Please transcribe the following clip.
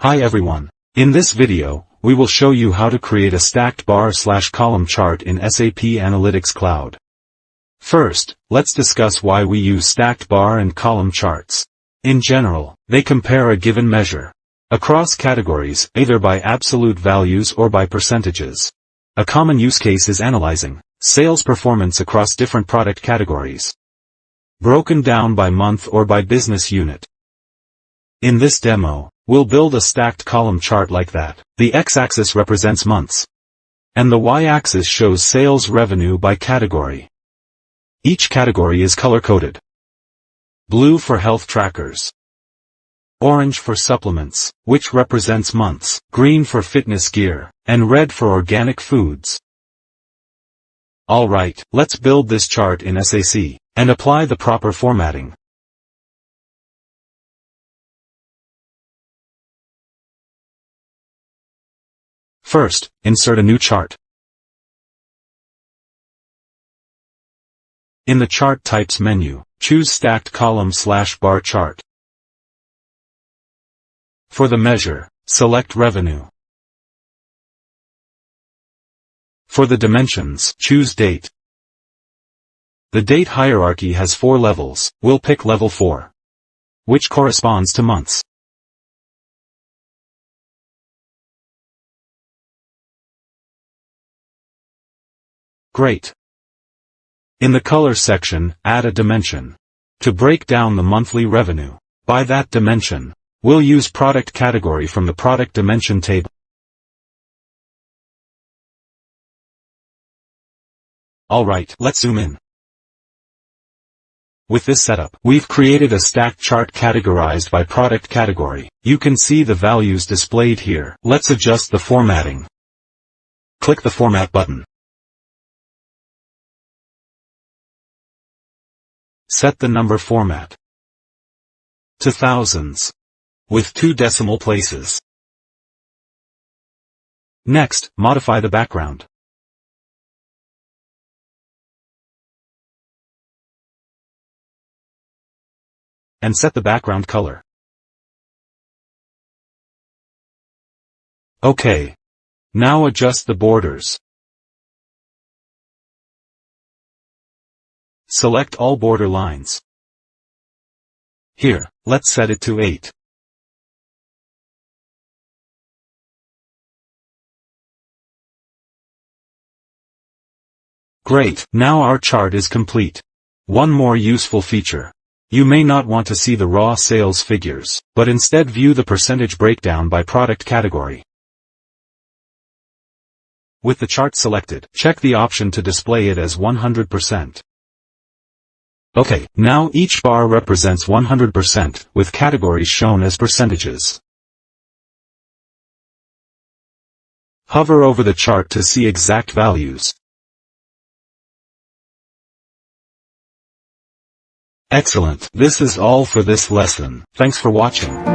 Hi everyone. In this video, we will show you how to create a stacked bar/column chart in SAP Analytics Cloud. First, let's discuss why we use stacked bar and column charts. In general, they compare a given measure across categories, either by absolute values or by percentages. A common use case is analyzing sales performance across different product categories, broken down by month or by business unit. In this demo, we'll build a stacked column chart like that. The x-axis represents months, and the y-axis shows sales revenue by category. Each category is color-coded. Blue for health trackers, orange for supplements, which represents months, green for fitness gear, and red for organic foods. Alright, let's build this chart in SAC, and apply the proper formatting. First, insert a new chart. In the Chart Types menu, choose Stacked Column/Bar Chart. For the measure, select Revenue. For the dimensions, choose Date. The date hierarchy has 4 levels. We'll pick level 4, which corresponds to months. Great. In the color section, add a dimension to break down the monthly revenue. By that dimension, we'll use product category from the product dimension table. Alright, let's zoom in. With this setup, we've created a stacked chart categorized by product category. You can see the values displayed here. Let's adjust the formatting. Click the Format button. Set the number format to thousands, with 2 decimal places. Next, modify the background. And set the background color. OK. Now adjust the borders. Select all border lines. Here, let's set it to 8. Great, now our chart is complete. One more useful feature. You may not want to see the raw sales figures, but instead view the percentage breakdown by product category. With the chart selected, check the option to display it as 100%. OK, now each bar represents 100%, with categories shown as percentages. Hover over the chart to see exact values. Excellent. This is all for this lesson. Thanks for watching.